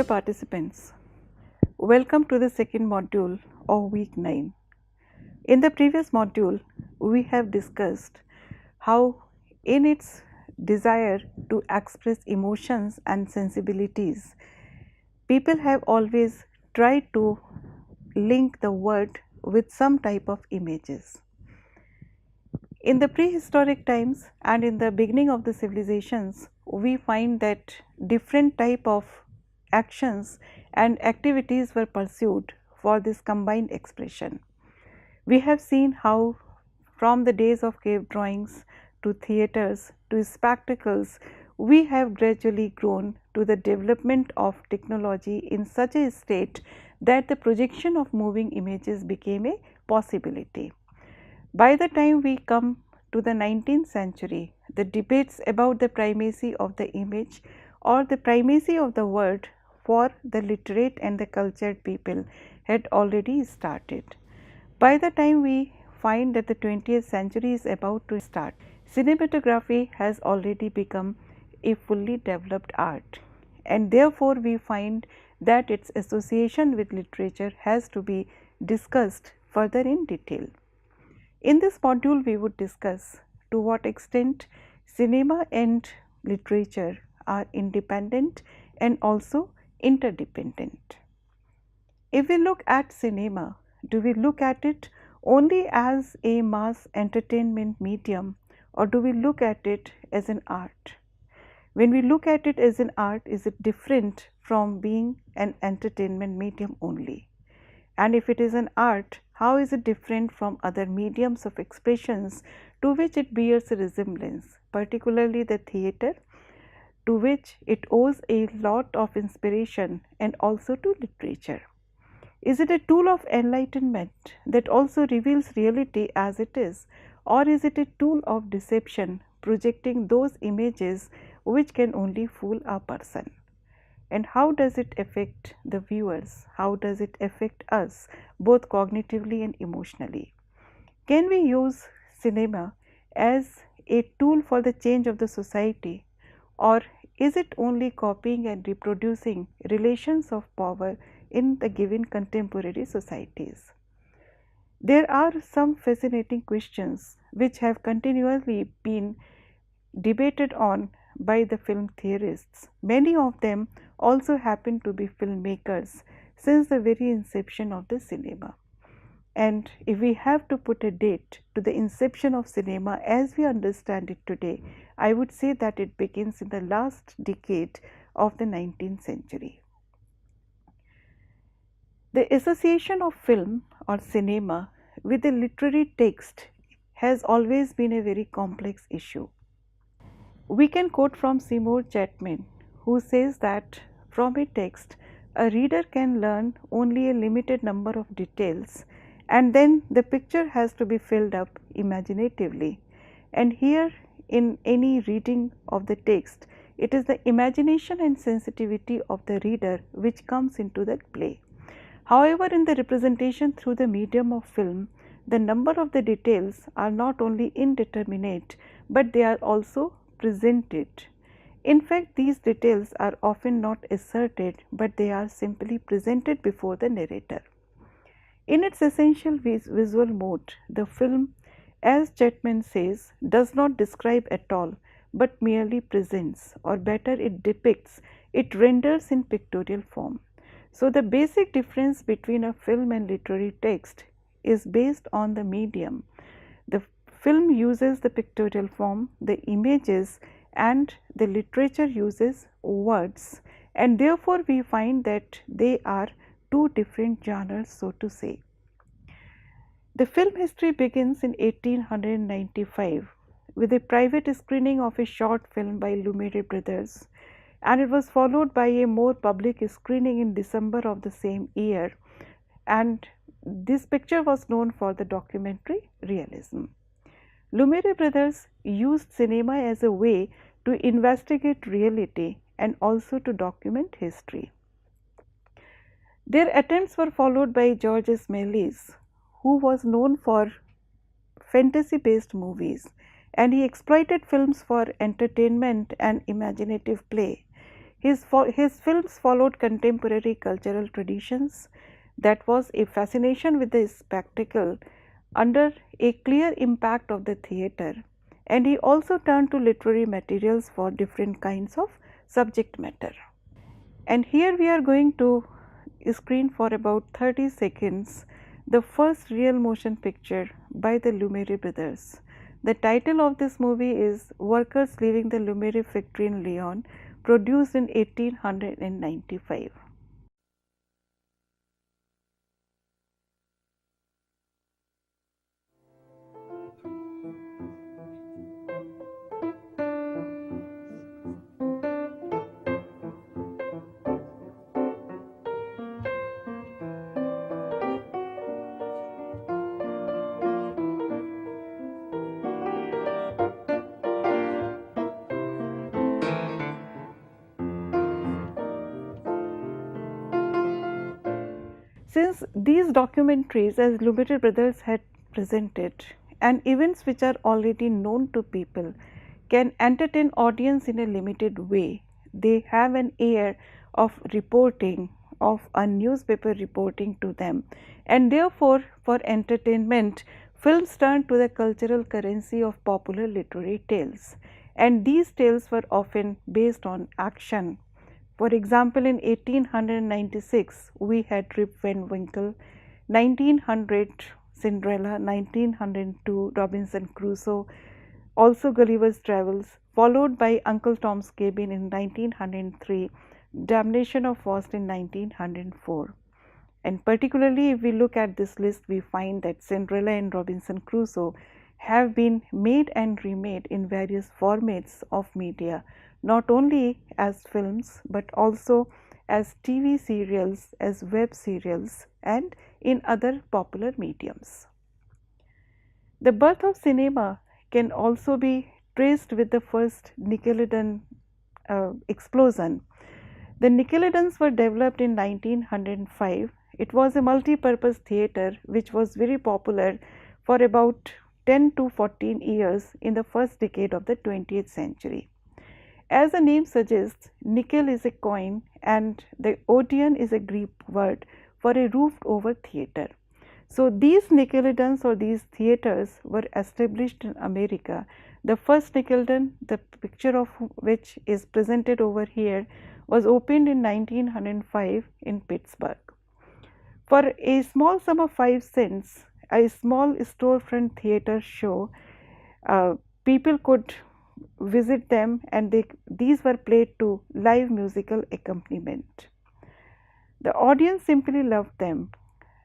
participants, welcome to the second module of week 9. In the previous module, we have discussed how in its desire to express emotions and sensibilities, people have always tried to link the word with some type of images. In the prehistoric times and in the beginning of the civilizations, we find that different type of actions and activities were pursued for this combined expression. We have seen how from the days of cave drawings to theatres to spectacles, we have gradually grown to the development of technology in such a state that the projection of moving images became a possibility. By the time we come to the 19th century, the debates about the primacy of the image or the primacy of the word for the literate and the cultured people had already started. By the time we find that the 20th century is about to start, cinematography has already become a fully developed art, and therefore we find that its association with literature has to be discussed further in detail. In this module, we would discuss to what extent cinema and literature are independent and also interdependent. If we look at cinema, do we look at it only as a mass entertainment medium, or do we look at it as an art? When we look at it as an art, is it different from being an entertainment medium only? And if it is an art, how is it different from other mediums of expressions to which it bears a resemblance, particularly the theatre, to which it owes a lot of inspiration, and also to literature? Is it a tool of enlightenment that also reveals reality as it is, or is it a tool of deception projecting those images which can only fool a person? And how does it affect the viewers? How does it affect us, both cognitively and emotionally? Can we use cinema as a tool for the change of the society, or is it only copying and reproducing relations of power in the given contemporary societies? There are some fascinating questions which have continually been debated on by the film theorists. Many of them also happen to be filmmakers since the very inception of the cinema. And if we have to put a date to the inception of cinema as we understand it today, I would say that it begins in the last decade of the 19th century. The association of film or cinema with a literary text has always been a very complex issue. We can quote from Seymour Chapman, who says that from a text, a reader can learn only a limited number of details, and then the picture has to be filled up imaginatively. And here, in any reading of the text, it is the imagination and sensitivity of the reader which comes into the play. However, in the representation through the medium of film, the number of the details are not only indeterminate, but they are also presented. In fact, these details are often not asserted, but they are simply presented before the narrator. In its essential visual mode, the film, as Chapman says, does not describe at all, but merely presents, or better, it depicts, it renders in pictorial form. So, the basic difference between a film and literary text is based on the medium. The film uses the pictorial form, the images, and the literature uses words, and therefore we find that they are two different genres, so to say. The film history begins in 1895 with a private screening of a short film by Lumiere brothers, and it was followed by a more public screening in December of the same year, and this picture was known for the documentary realism. Lumiere brothers used cinema as a way to investigate reality and also to document history. Their attempts were followed by George S. Méliès, who was known for fantasy-based movies, and he exploited films for entertainment and imaginative play. His films followed contemporary cultural traditions. That was a fascination with the spectacle under a clear impact of the theatre, and he also turned to literary materials for different kinds of subject matter. And here we are going to screen for about 30 seconds the first real motion picture by the Lumiere brothers. The title of this movie is Workers Leaving the Lumiere Factory in Lyon, produced in 1895. Since these documentaries, as Lumiere brothers had presented, and events which are already known to people, can entertain audience in a limited way, they have an air of reporting, of a newspaper reporting to them, and therefore for entertainment, films turned to the cultural currency of popular literary tales, and these tales were often based on action. For example, in 1896, we had Rip Van Winkle, 1900 Cinderella, 1902 Robinson Crusoe, also Gulliver's Travels, followed by Uncle Tom's Cabin in 1903, Damnation of Faust in 1904. And particularly if we look at this list, we find that Cinderella and Robinson Crusoe have been made and remade in various formats of media, not only as films but also as TV serials, as web serials, and in other popular mediums. The birth of cinema can also be traced with the first Nickelodeon explosion. The Nickelodeons were developed in 1905. It was a multi-purpose theatre which was very popular for about 10 to 14 years in the first decade of the 20th century. As the name suggests, nickel is a coin and the Odeon is a Greek word for a roofed over theatre. So these Nickelodeons or these theatres were established in America. The first Nickelodeon, the picture of which is presented over here, was opened in 1905 in Pittsburgh. For a small sum of 5 cents, a small storefront theatre show, people could visit them, and these were played to live musical accompaniment. The audience simply loved them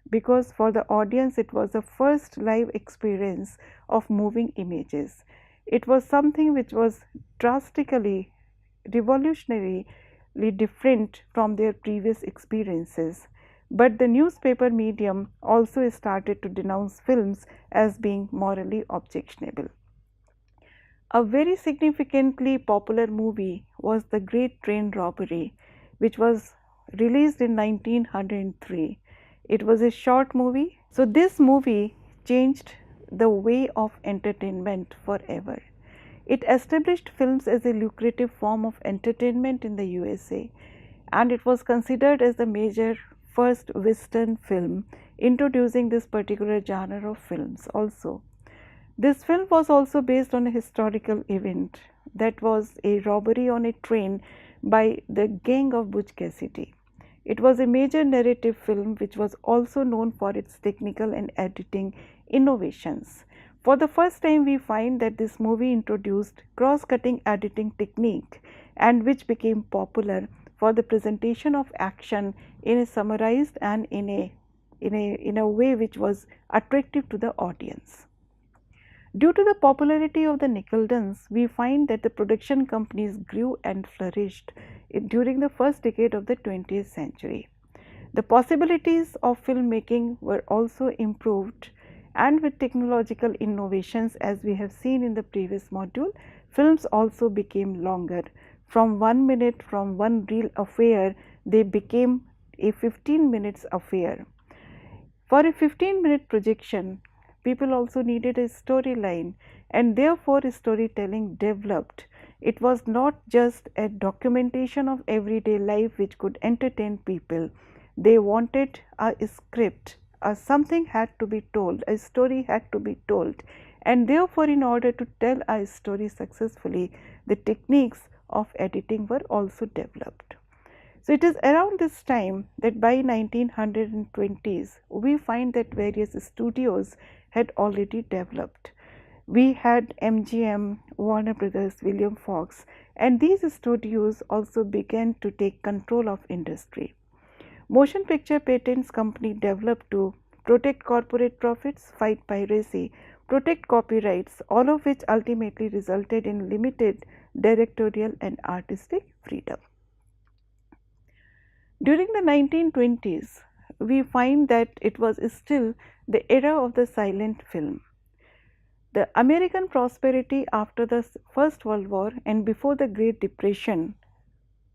because for the audience it was the first live experience of moving images. It was something which was drastically, revolutionarily different from their previous experiences. But the newspaper medium also started to denounce films as being morally objectionable. A very significantly popular movie was The Great Train Robbery, which was released in 1903. It was a short movie. So this movie changed the way of entertainment forever. It established films as a lucrative form of entertainment in the USA, and it was considered as the major first Western film introducing this particular genre of films also. This film was also based on a historical event, that was a robbery on a train by the gang of Butch Cassidy. It was a major narrative film which was also known for its technical and editing innovations. For the first time, we find that this movie introduced cross-cutting editing technique, and which became popular for the presentation of action in a summarized and in a way which was attractive to the audience. Due to the popularity of the Nickelodeons, we find that the production companies grew and flourished during the first decade of the 20th century. The possibilities of filmmaking were also improved, and with technological innovations, as we have seen in the previous module, films also became longer. From 1 minute, from one reel affair, they became a 15 minutes affair. For a 15-minute projection, people also needed a storyline, and therefore storytelling developed, It was not just a documentation of everyday life which could entertain people. They wanted a script, something had to be told, a story had to be told, and therefore, in order to tell a story successfully, the techniques of editing were also developed. So, it is around this time that by 1920s we find that various studios had already developed. We had MGM, Warner Brothers, William Fox, and these studios also began to take control of industry. Motion Picture Patents Company developed to protect corporate profits, fight piracy, protect copyrights, all of which ultimately resulted in limited directorial and artistic freedom. During the 1920s, we find that it was still the era of the silent film. The American prosperity after the First World War and before the Great Depression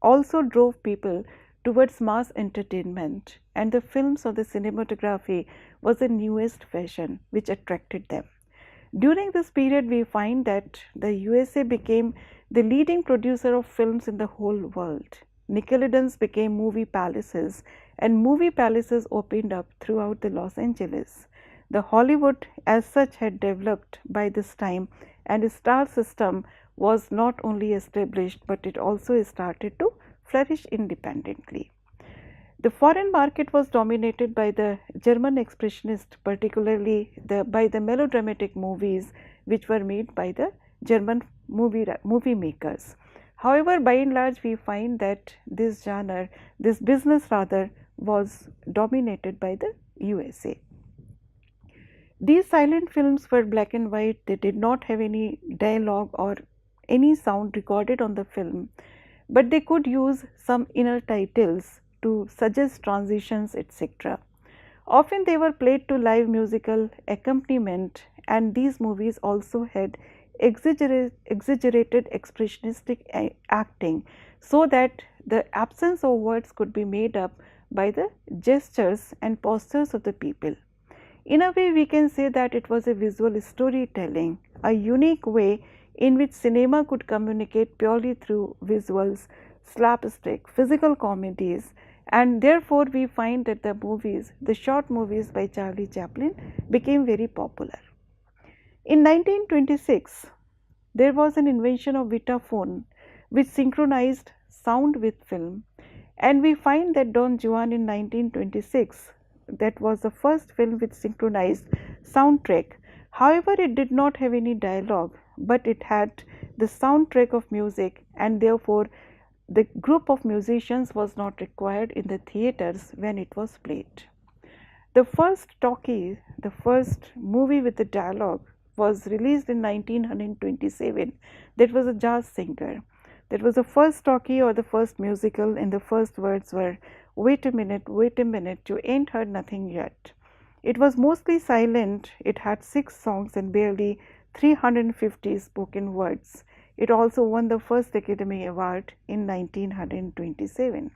also drove people towards mass entertainment, and the films or the cinematography was the newest fashion which attracted them. During this period, we find that the USA became the leading producer of films in the whole world. Nickelodeons became movie palaces, and movie palaces opened up throughout the Los Angeles. The Hollywood as such had developed by this time, and a star system was not only established, but it also started to flourish independently. The foreign market was dominated by the German expressionists, particularly by the melodramatic movies which were made by the German movie makers. However, by and large, we find that this genre, this business rather, was dominated by the USA. These silent films were black and white, they did not have any dialogue or any sound recorded on the film, but they could use some inner titles to suggest transitions, etc. Often they were played to live musical accompaniment, and these movies also had exaggerated expressionistic acting, so that the absence of words could be made up by the gestures and postures of the people. In a way, we can say that it was a visual storytelling, a unique way in which cinema could communicate purely through visuals, slapstick, physical comedies, and therefore we find that the short movies by Charlie Chaplin became very popular. In 1926, there was an invention of Vitaphone which synchronized sound with film, and we find that Don Juan in 1926, that was the first film with synchronized soundtrack. However, it did not have any dialogue, but it had the soundtrack of music, and therefore the group of musicians was not required in the theaters when it was played. The first talkie, the first movie with the dialogue, was released in 1927. That was a jazz singer. That was the first talkie or the first musical, and the first words were, wait a minute, you ain't heard nothing yet." It was mostly silent. It had 6 songs and barely 350 spoken words. It also won the first Academy Award in 1927.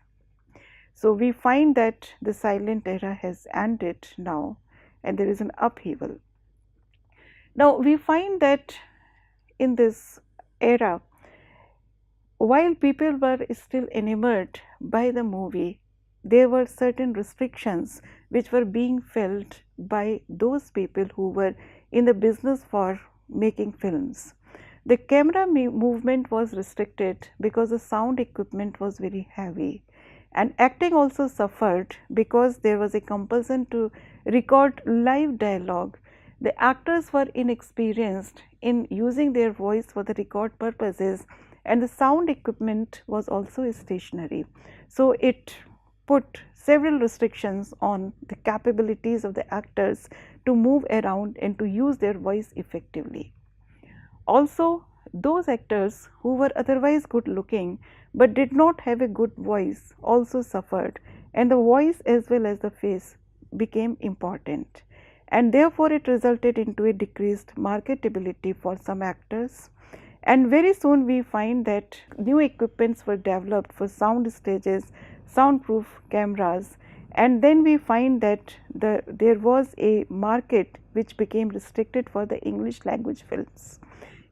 So we find that the silent era has ended now, and there is an upheaval. Now we find that in this era, while people were still enamored by the movie, there were certain restrictions which were being felt by those people who were in the business for making films. The camera movement was restricted because the sound equipment was very heavy, and acting also suffered because there was a compulsion to record live dialogue. The actors were inexperienced in using their voice for the record purposes, and the sound equipment was also stationary. So it put several restrictions on the capabilities of the actors to move around and to use their voice effectively. Also, those actors who were otherwise good looking but did not have a good voice also suffered, and the voice as well as the face became important, and therefore it resulted into a decreased marketability for some actors. And very soon we find that new equipments were developed for sound stages, soundproof cameras, and then we find that there was a market which became restricted for the English language films.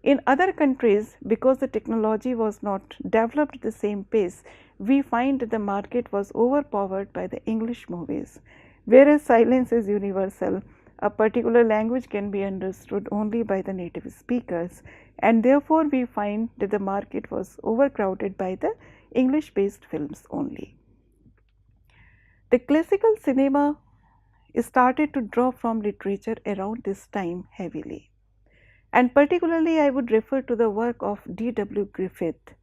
In other countries, because the technology was not developed at the same pace, we find that the market was overpowered by the English movies. Whereas silence is universal, a particular language can be understood only by the native speakers, and therefore we find that the market was overcrowded by the English based films only. The classical cinema started to draw from literature around this time heavily. And particularly, I would refer to the work of D.W. Griffith.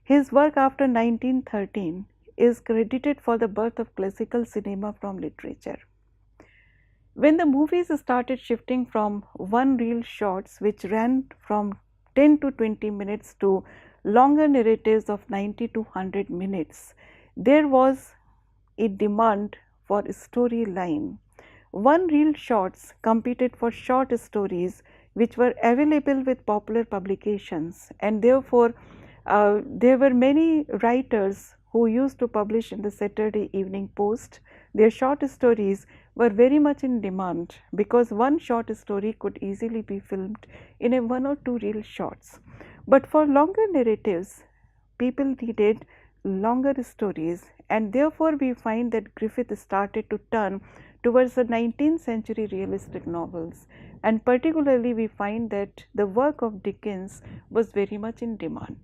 His work after 1913 is credited for the birth of classical cinema from literature. When the movies started shifting from one reel shots, which ran from 10 to 20 minutes, to longer narratives of 90 to 100 minutes, there was a demand for storyline. One reel shots competed for short stories which were available with popular publications, and therefore there were many writers who used to publish in the Saturday Evening Post. Their short stories were very much in demand because one short story could easily be filmed in a 1 or 2 reel shots. But for longer narratives, people needed longer stories, and therefore we find that Griffith started to turn towards the 19th century realistic novels, and particularly we find that the work of Dickens was very much in demand.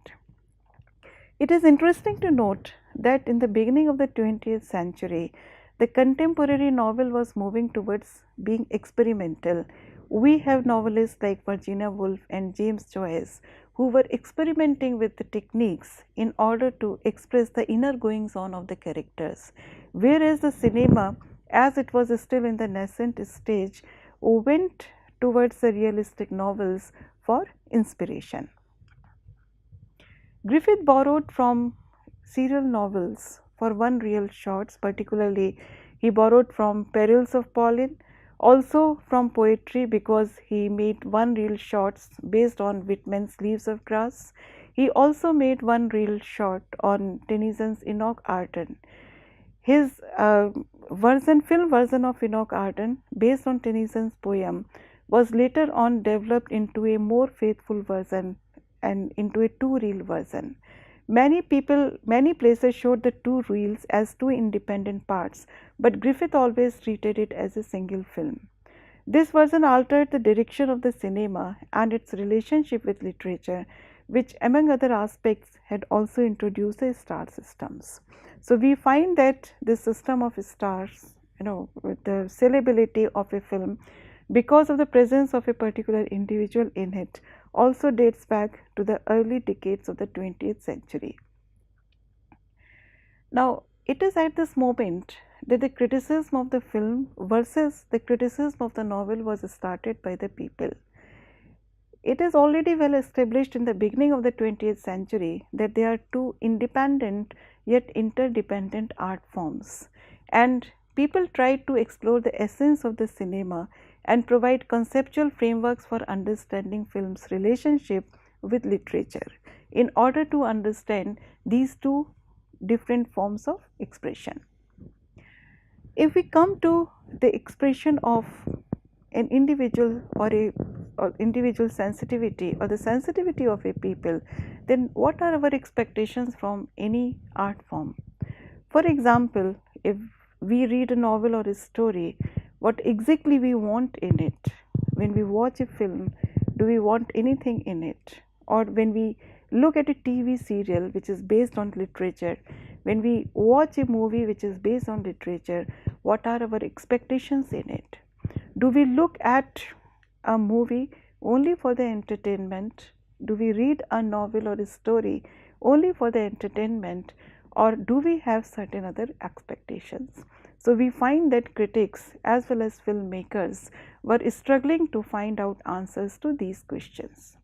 It is interesting to note that in the beginning of the 20th century, the contemporary novel was moving towards being experimental. We have novelists like Virginia Woolf and James Joyce who were experimenting with the techniques in order to express the inner goings on of the characters, whereas the cinema, as it was still in the nascent stage, went towards the realistic novels for inspiration. Griffith borrowed from serial novels for one reel shots, particularly he borrowed from Perils of Pauline, also from poetry because he made one reel shots based on Whitman's Leaves of Grass. He also made one reel shot on Tennyson's Enoch Arden. His film version of Enoch Arden, based on Tennyson's poem, was later on developed into a more faithful version and into a 2 reel version. Many places showed the 2 reels as 2 independent parts, but Griffith always treated it as a single film. This version altered the direction of the cinema and its relationship with literature, which among other aspects had also introduced the star systems. So we find that this system of stars, with the sellability of a film, because of the presence of a particular individual in it, also dates back to the early decades of the 20th century. Now, it is at this moment that the criticism of the film versus the criticism of the novel was started by the people. It is already well established in the beginning of the 20th century that there are 2 independent yet interdependent art forms, and people tried to explore the essence of the cinema and provide conceptual frameworks for understanding film's relationship with literature in order to understand these 2 different forms of expression. If we come to the expression of an individual or individual sensitivity or the sensitivity of a people, then what are our expectations from any art form? For example, if we read a novel or a story, what exactly we want in it? When we watch a film, do we want anything in it? Or when we look at a TV serial which is based on literature, when we watch a movie which is based on literature, what are our expectations in it? Do we look at a movie only for the entertainment? Do we read a novel or a story only for the entertainment, or do we have certain other expectations? So we find that critics as well as filmmakers were struggling to find out answers to these questions.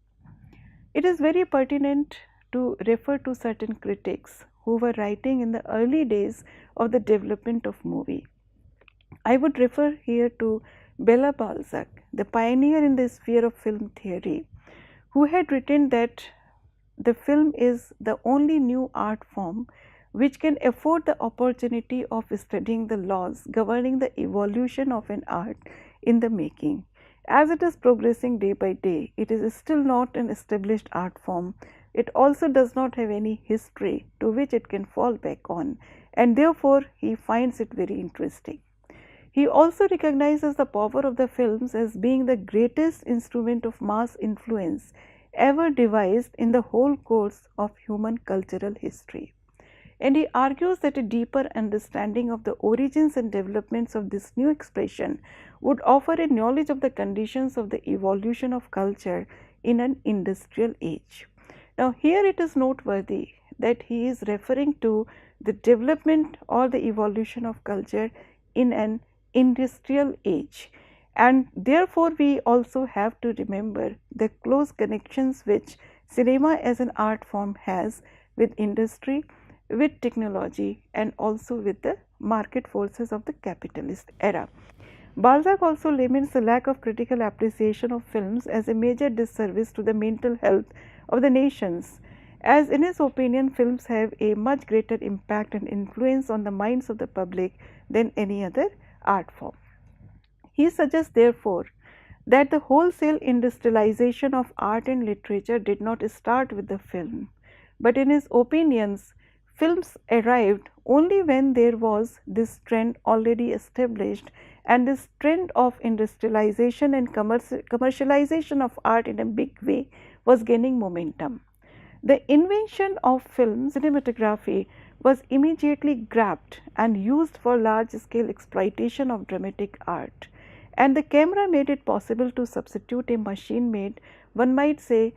It is very pertinent to refer to certain critics who were writing in the early days of the development of movie. I would refer here to Bela Balzac, the pioneer in the sphere of film theory, who had written that the film is the only new art form which can afford the opportunity of studying the laws governing the evolution of an art in the making. As it is progressing day by day, it is still not an established art form. It also does not have any history to which it can fall back on, and therefore he finds it very interesting. He also recognizes the power of the films as being the greatest instrument of mass influence ever devised in the whole course of human cultural history. And he argues that a deeper understanding of the origins and developments of this new expression would offer a knowledge of the conditions of the evolution of culture in an industrial age. Now, here it is noteworthy that he is referring to the development or the evolution of culture in an industrial age, and therefore we also have to remember the close connections which cinema as an art form has with industry, with technology, and also with the market forces of the capitalist era. Balzac also laments the lack of critical appreciation of films as a major disservice to the mental health of the nations, as in his opinion films have a much greater impact and influence on the minds of the public than any other art form. He suggests therefore that the wholesale industrialization of art and literature did not start with the film, but in his opinions, films arrived only when there was this trend already established, and this trend of industrialization and commercialization of art in a big way was gaining momentum. The invention of film cinematography was immediately grabbed and used for large scale exploitation of dramatic art, and the camera made it possible to substitute a machine made, one might say,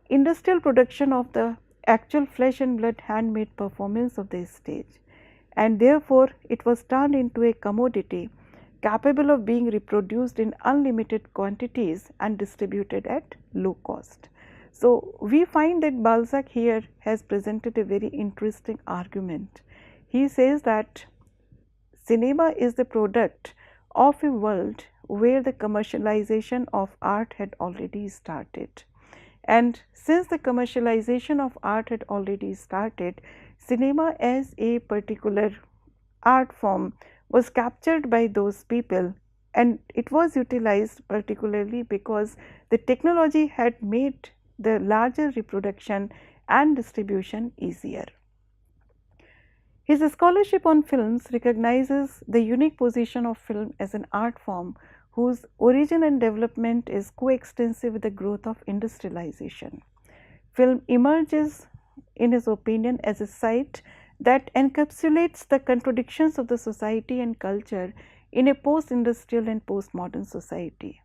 industrial production of the actual flesh and blood handmade performance of the stage, and therefore it was turned into a commodity capable of being reproduced in unlimited quantities and distributed at low cost. So, we find that Balzac here has presented a very interesting argument. He says that cinema is the product of a world where the commercialization of art had already started. And since the commercialization of art had already started, cinema as a particular art form was captured by those people, and it was utilized particularly because the technology had made the larger reproduction and distribution easier. His scholarship on films recognizes the unique position of film as an art form whose origin and development is coextensive with the growth of industrialization. Film emerges, in his opinion, as a site that encapsulates the contradictions of the society and culture in a post-industrial and post-modern society.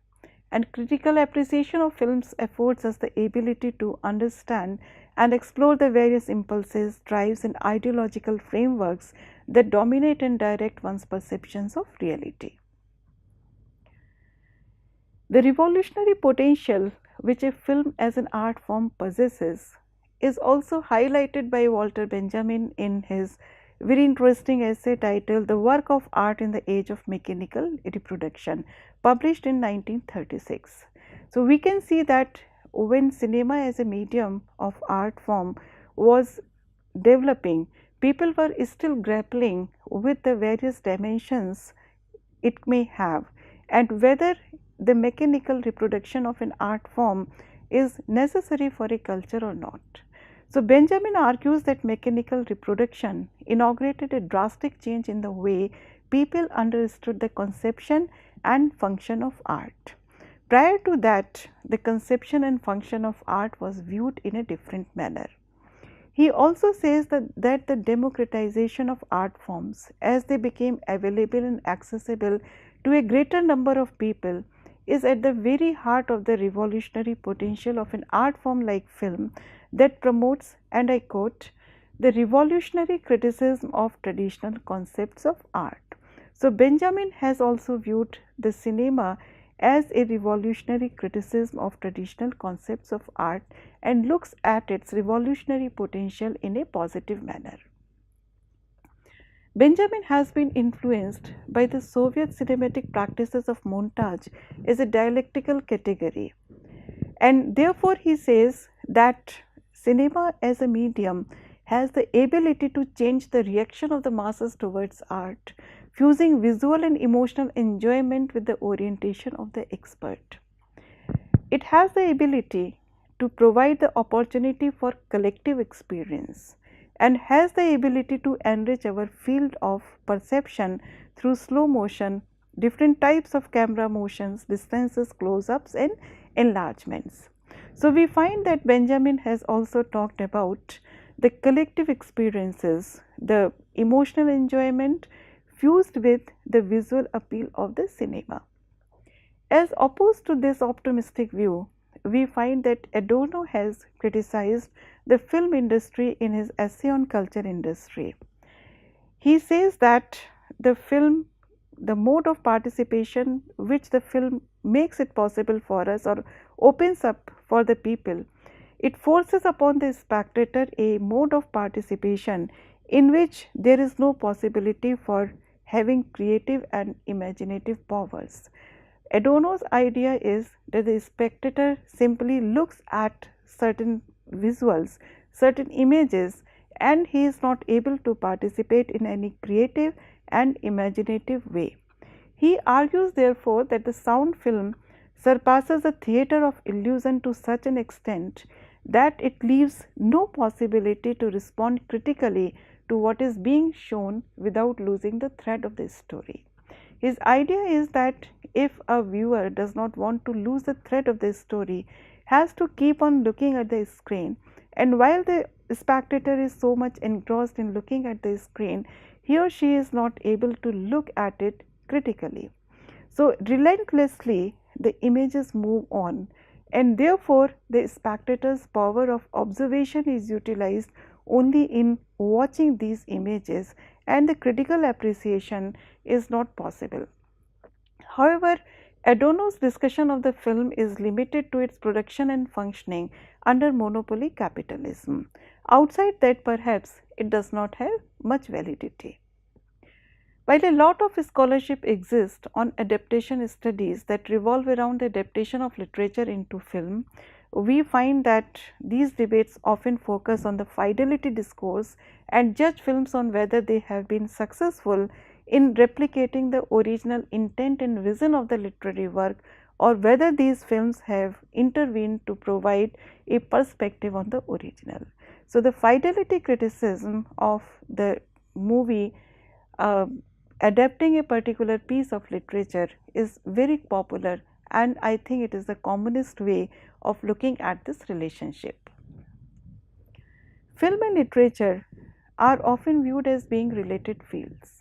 And critical appreciation of films affords us the ability to understand and explore the various impulses, drives, and ideological frameworks that dominate and direct one's perceptions of reality. The revolutionary potential which a film as an art form possesses is also highlighted by Walter Benjamin in his very interesting essay titled The Work of Art in the Age of Mechanical Reproduction, published in 1936. So, we can see that when cinema as a medium of art form was developing, people were still grappling with the various dimensions it may have, and whether the mechanical reproduction of an art form is necessary for a culture or not. So, Benjamin argues that mechanical reproduction inaugurated a drastic change in the way people understood the conception and function of art. Prior to that, the conception and function of art was viewed in a different manner. He also says that the democratization of art forms, as they became available and accessible to a greater number of people, is at the very heart of the revolutionary potential of an art form like film that promotes, and I quote, the revolutionary criticism of traditional concepts of art. So, Benjamin has also viewed the cinema as a revolutionary criticism of traditional concepts of art and looks at its revolutionary potential in a positive manner. Benjamin has been influenced by the Soviet cinematic practices of montage as a dialectical category, and therefore he says that cinema as a medium has the ability to change the reaction of the masses towards art, fusing visual and emotional enjoyment with the orientation of the expert. It has the ability to provide the opportunity for collective experience and has the ability to enrich our field of perception through slow motion, different types of camera motions, distances, close ups, and enlargements. So, we find that Benjamin has also talked about the collective experiences, the emotional enjoyment fused with the visual appeal of the cinema. As opposed to this optimistic view, we find that Adorno has criticized the film industry in his essay on culture industry. He says that the film, the mode of participation which the film makes it possible for us or opens up for the people, it forces upon the spectator a mode of participation in which there is no possibility for having creative and imaginative powers. Adorno's idea is that the spectator simply looks at certain visuals, certain images, and he is not able to participate in any creative and imaginative way. He argues therefore that the sound film surpasses the theatre of illusion to such an extent that it leaves no possibility to respond critically to what is being shown without losing the thread of the story. His idea is that if a viewer does not want to lose the thread of the story, has to keep on looking at the screen, and while the spectator is so much engrossed in looking at the screen, he or she is not able to look at it critically. So, relentlessly the images move on, and therefore the spectator's power of observation is utilized only in watching these images, and the critical appreciation is not possible. However, Adorno's discussion of the film is limited to its production and functioning under monopoly capitalism. Outside that, perhaps it does not have much validity. While a lot of scholarship exists on adaptation studies that revolve around the adaptation of literature into film, we find that these debates often focus on the fidelity discourse and judge films on whether they have been successful in replicating the original intent and vision of the literary work, or whether these films have intervened to provide a perspective on the original. So, the fidelity criticism of the movie adapting a particular piece of literature is very popular, and I think it is the commonest way of looking at this relationship. Film and literature are often viewed as being related fields.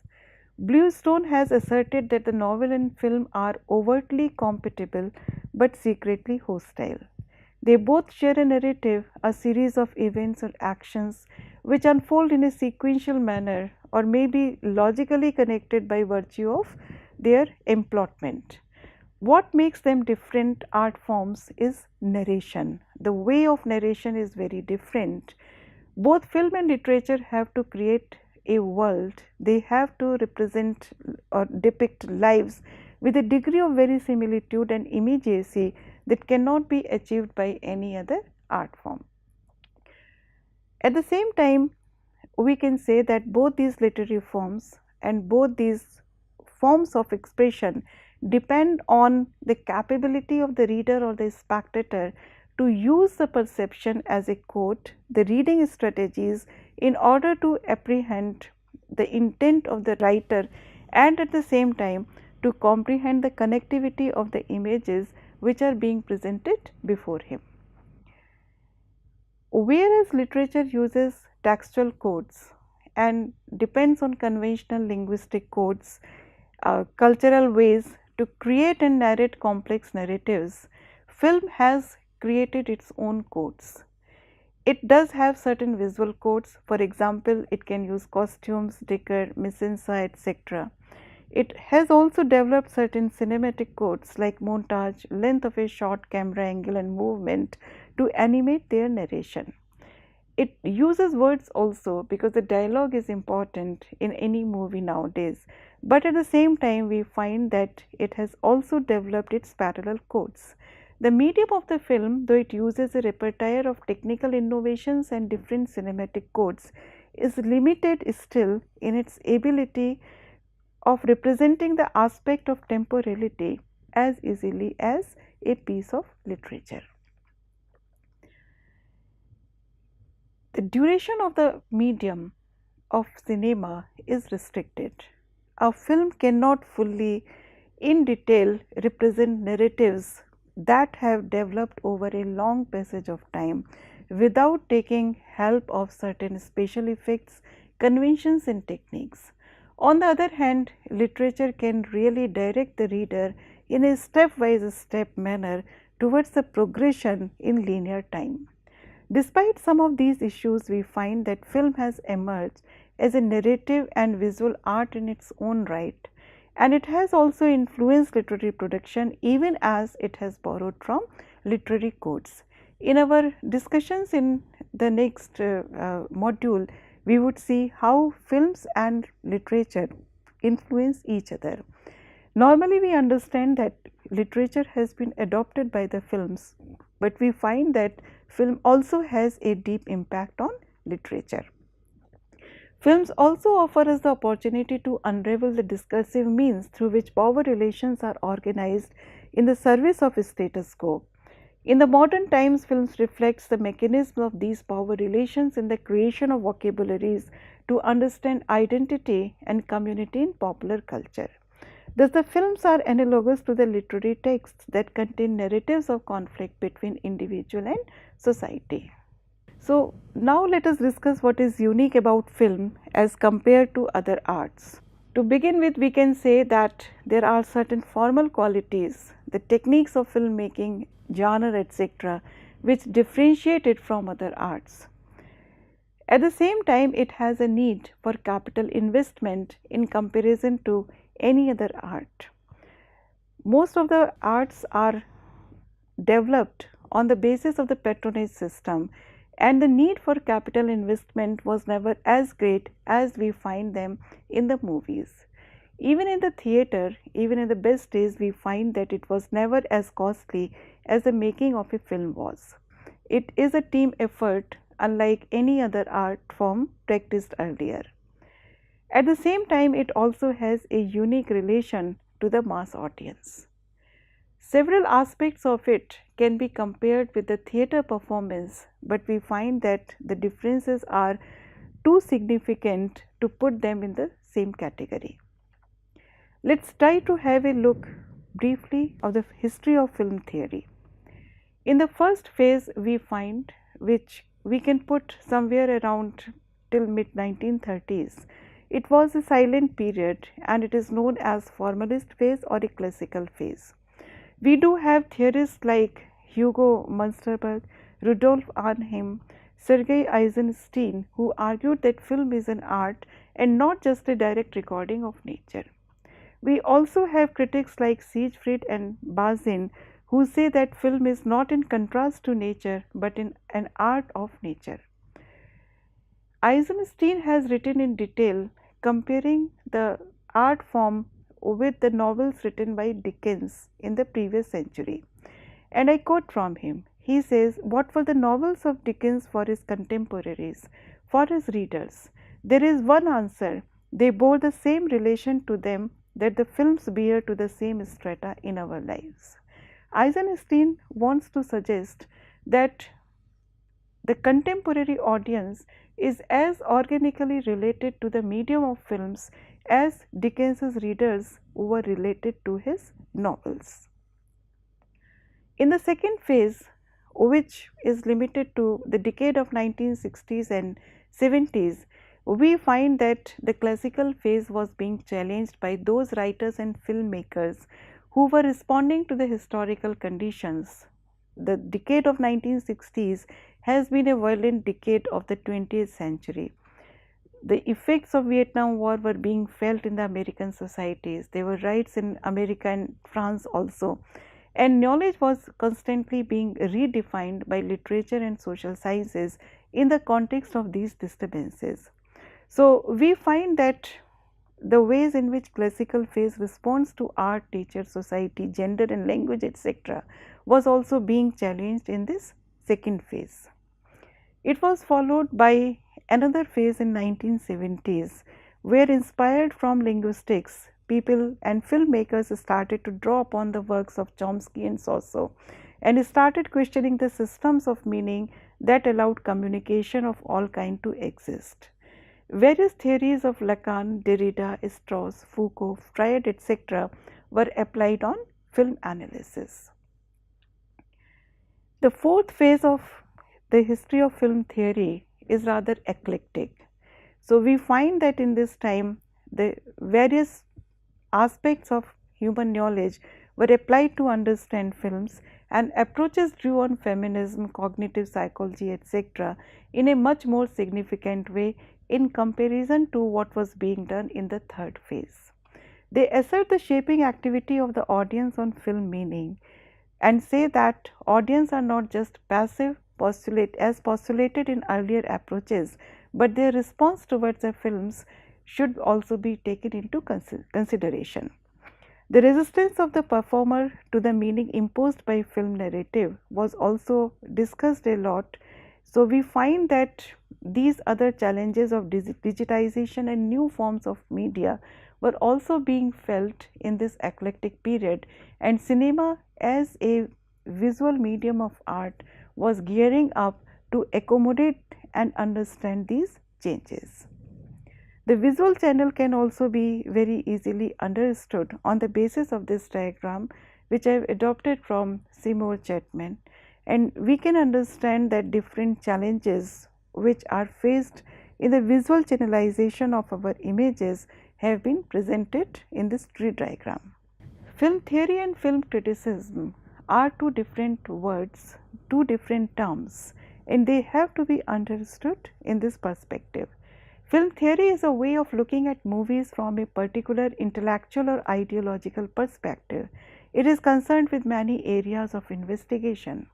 Bluestone has asserted that the novel and film are overtly compatible but secretly hostile. They both share a narrative, a series of events or actions which unfold in a sequential manner or may be logically connected by virtue of their emplotment. What makes them different art forms is narration. The way of narration is very different. Both film and literature have to create a world, they have to represent or depict lives with a degree of verisimilitude and immediacy that cannot be achieved by any other art form. At the same time, we can say that both these literary forms and both these forms of expression depend on the capability of the reader or the spectator to use the perception as a code, the reading strategies in order to apprehend the intent of the writer, and at the same time to comprehend the connectivity of the images which are being presented before him. Whereas literature uses textual codes and depends on conventional linguistic codes, cultural ways to create and narrate complex narratives, film has created its own codes. It does have certain visual codes. For example, it can use costumes, decor, mise-en-scène, etc. It has also developed certain cinematic codes like montage, length of a shot, camera angle and movement to animate their narration. It uses words also because the dialogue is important in any movie nowadays, but at the same time we find that it has also developed its parallel codes. The medium of the film, though it uses a repertoire of technical innovations and different cinematic codes, is limited still in its ability of representing the aspect of temporality as easily as a piece of literature. The duration of the medium of cinema is restricted. A film cannot fully, in detail, represent narratives that have developed over a long passage of time without taking help of certain special effects, conventions, and techniques. On the other hand, literature can really direct the reader in a step manner towards the progression in linear time. Despite some of these issues, we find that film has emerged as a narrative and visual art in its own right, and it has also influenced literary production even as it has borrowed from literary codes. In our discussions in the next module, we would see how films and literature influence each other. Normally, we understand that literature has been adopted by the films, but we find that film also has a deep impact on literature. Films also offer us the opportunity to unravel the discursive means through which power relations are organized in the service of a status quo. In the modern times, films reflects the mechanism of these power relations in the creation of vocabularies to understand identity and community in popular culture. Thus, the films are analogous to the literary texts that contain narratives of conflict between individual and society. So, now let us discuss what is unique about film as compared to other arts. To begin with, we can say that there are certain formal qualities, the techniques of filmmaking, genre, etc., which differentiate it from other arts. At the same time, it has a need for capital investment in comparison to any other art. Most of the arts are developed on the basis of the patronage system, and the need for capital investment was never as great as we find them in the movies. Even in the theatre, even in the best days, we find that it was never as costly as the making of a film was. It is a team effort unlike any other art form practiced earlier. At the same time, it also has a unique relation to the mass audience. Several aspects of it can be compared with the theatre performance, but we find that the differences are too significant to put them in the same category. Let's try to have a look briefly of the history of film theory. In the first phase, we find, which we can put somewhere around till mid 1930s, it was a silent period and it is known as formalist phase or a classical phase. We do have theorists like Hugo Munsterberg, Rudolf Arnhem, Sergei Eisenstein, who argued that film is an art and not just a direct recording of nature. We also have critics like Siegfried and Bazin, who say that film is not in contrast to nature but in an art of nature. Eisenstein has written in detail comparing the art form with the novels written by Dickens in the previous century. And I quote from him. He says, "What were the novels of Dickens for his contemporaries, for his readers? There is one answer. They bore the same relation to them that the films bear to the same strata in our lives." Eisenstein wants to suggest that the contemporary audience is as organically related to the medium of films as Dickens's readers were related to his novels. In the second phase, which is limited to the decade of 1960s and 70s, we find that the classical phase was being challenged by those writers and filmmakers who were responding to the historical conditions. The decade of 1960s has been a violent decade of the 20th century. The effects of Vietnam War were being felt in the American societies. There were riots in America and France also. And knowledge was constantly being redefined by literature and social sciences in the context of these disturbances. So, we find that the ways in which classical phase responds to art, nature, society, gender and language, etc., was also being challenged in this second phase. It was followed by another phase in 1970s, where inspired from linguistics, people and filmmakers started to draw upon the works of Chomsky and Soso and started questioning the systems of meaning that allowed communication of all kind to exist. Various theories of Lacan, Derrida, Strauss, Foucault, Freud, etc. were applied on film analysis. The fourth phase of the history of film theory is rather eclectic. So, we find that in this time the various aspects of human knowledge were applied to understand films, and approaches drew on feminism, cognitive psychology, etc. in a much more significant way in comparison to what was being done in the third phase. They assert the shaping activity of the audience on film meaning and say that audience are not just passive postulated in earlier approaches, but their response towards the films should also be taken into consideration. The resistance of the performer to the meaning imposed by film narrative was also discussed a lot. So, we find that these other challenges of digitization and new forms of media were also being felt in this eclectic period, and cinema as a visual medium of art was gearing up to accommodate and understand these changes. The visual channel can also be very easily understood on the basis of this diagram, which I have adopted from Seymour Chapman, and we can understand that different challenges which are faced in the visual channelization of our images have been presented in this tree diagram. Film theory and film criticism are two different words, two different terms, and they have to be understood in this perspective. Film theory is a way of looking at movies from a particular intellectual or ideological perspective. It is concerned with many areas of investigation.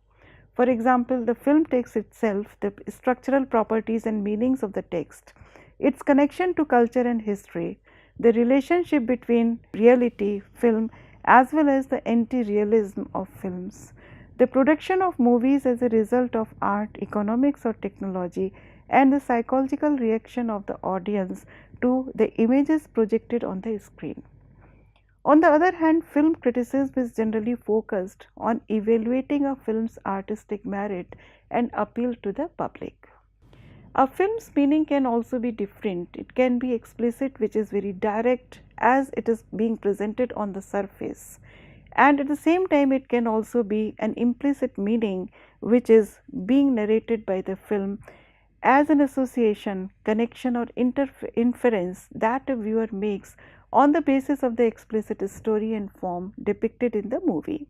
For example, the film text itself, the structural properties and meanings of the text, its connection to culture and history, the relationship between reality, film, as well as the anti-realism of films, the production of movies as a result of art, economics or technology, and the psychological reaction of the audience to the images projected on the screen. On the other hand, film criticism is generally focused on evaluating a film's artistic merit and appeal to the public. A film's meaning can also be different. It can be explicit, which is very direct as it is being presented on the surface, and at the same time it can also be an implicit meaning which is being narrated by the film as an association, connection or inference that a viewer makes on the basis of the explicit story and form depicted in the movie.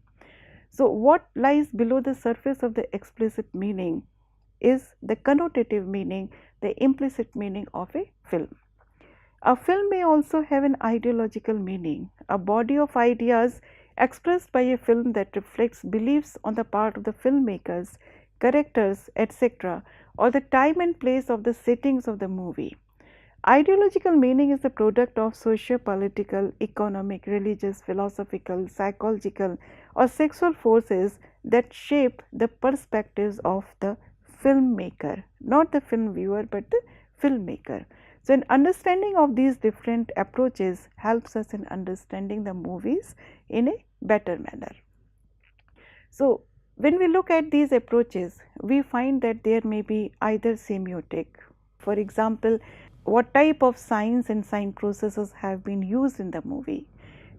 So, what lies below the surface of the explicit meaning is the connotative meaning, the implicit meaning of a film. A film may also have an ideological meaning, a body of ideas expressed by a film that reflects beliefs on the part of the filmmakers, characters, etc., or the time and place of the settings of the movie. Ideological meaning is the product of socio-political, economic, religious, philosophical, psychological, or sexual forces that shape the perspectives of the filmmaker, not the film viewer but the filmmaker. So, an understanding of these different approaches helps us in understanding the movies in a better manner. So, when we look at these approaches, we find that there may be either semiotic. For example, what type of signs and sign processes have been used in the movie.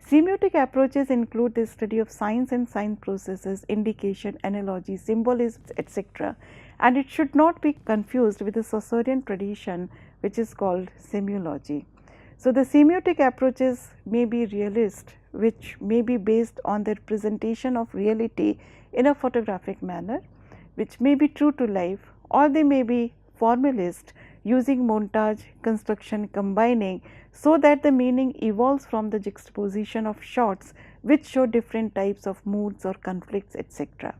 Semiotic approaches include the study of signs and sign processes, indication, analogy, symbolism, etc., and it should not be confused with the Saussurean tradition which is called semiology. So, the semiotic approaches may be realist, which may be based on the representation of reality in a photographic manner, which may be true to life, or they may be formalist, using montage, construction, combining, so that the meaning evolves from the juxtaposition of shots which show different types of moods or conflicts, etc.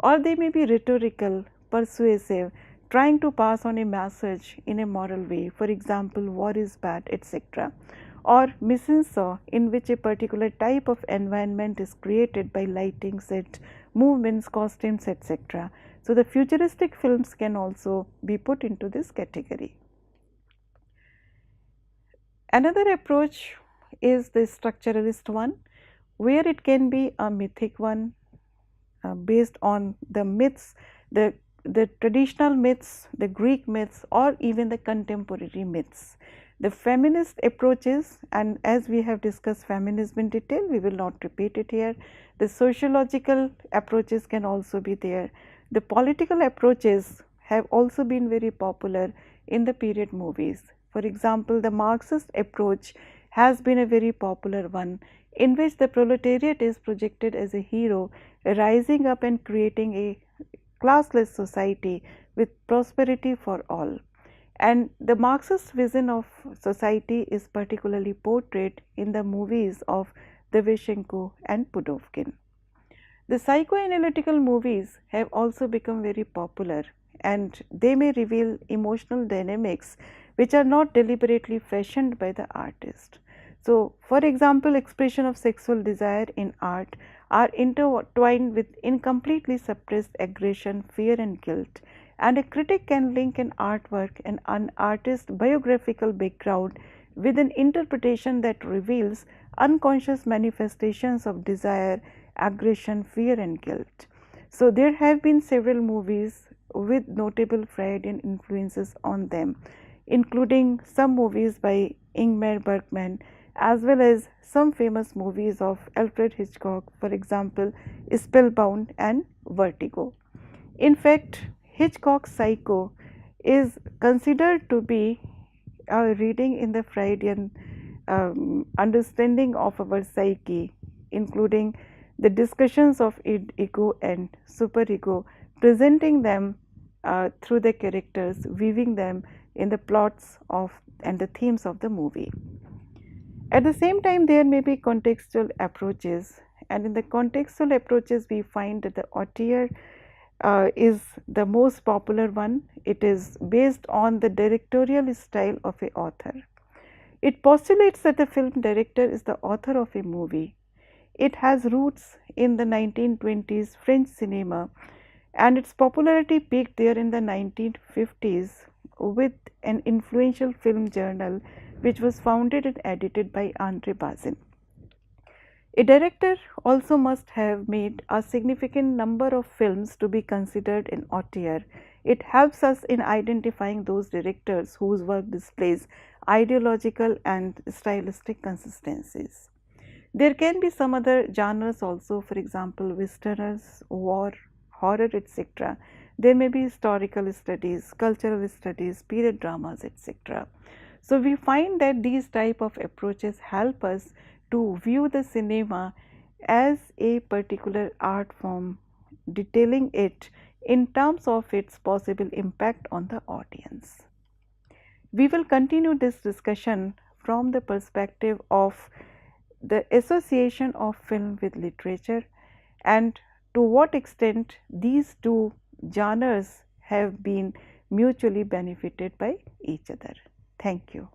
Or they may be rhetorical, persuasive, trying to pass on a message in a moral way, for example, war is bad, etc. Or mise-en-scène, in which a particular type of environment is created by lighting, set, movements, costumes, etc. So, the futuristic films can also be put into this category. Another approach is the structuralist one, where it can be a mythic one based on the myths, the traditional myths, the Greek myths, or even the contemporary myths. The feminist approaches, and as we have discussed feminism in detail, we will not repeat it here. The sociological approaches can also be there. The political approaches have also been very popular in the period movies. For example, the Marxist approach has been a very popular one, in which the proletariat is projected as a hero, rising up and creating a classless society with prosperity for all. And the Marxist vision of society is particularly portrayed in the movies of Devashenko and Pudovkin. The psychoanalytical movies have also become very popular, and they may reveal emotional dynamics which are not deliberately fashioned by the artist. So, for example, expression of sexual desire in art are intertwined with incompletely suppressed aggression, fear and guilt, and a critic can link an artwork and an artist's biographical background with an interpretation that reveals unconscious manifestations of desire, aggression, fear and guilt. So, there have been several movies with notable Freudian influences on them, including some movies by Ingmar Bergman as well as some famous movies of Alfred Hitchcock, for example, Spellbound and Vertigo. In fact, Hitchcock's Psycho is considered to be a reading in the Freudian understanding of our psyche, including the discussions of ego and superego, presenting them through the characters, weaving them in the plots of and the themes of the movie. At the same time, there may be contextual approaches, and in the contextual approaches, we find that the auteur is the most popular one. It is based on the directorial style of a author. It postulates that the film director is the author of a movie. It has roots in the 1920s French cinema, and its popularity peaked there in the 1950s with an influential film journal which was founded and edited by Andre Bazin. A director also must have made a significant number of films to be considered an auteur. It helps us in identifying those directors whose work displays ideological and stylistic consistencies. There can be some other genres also, for example, westerns, war, horror, etc. There may be historical studies, cultural studies, period dramas, etc. So, we find that these type of approaches help us to view the cinema as a particular art form, detailing it in terms of its possible impact on the audience. We will continue this discussion from the perspective of the association of film with literature and to what extent these two genres have been mutually benefited by each other. Thank you.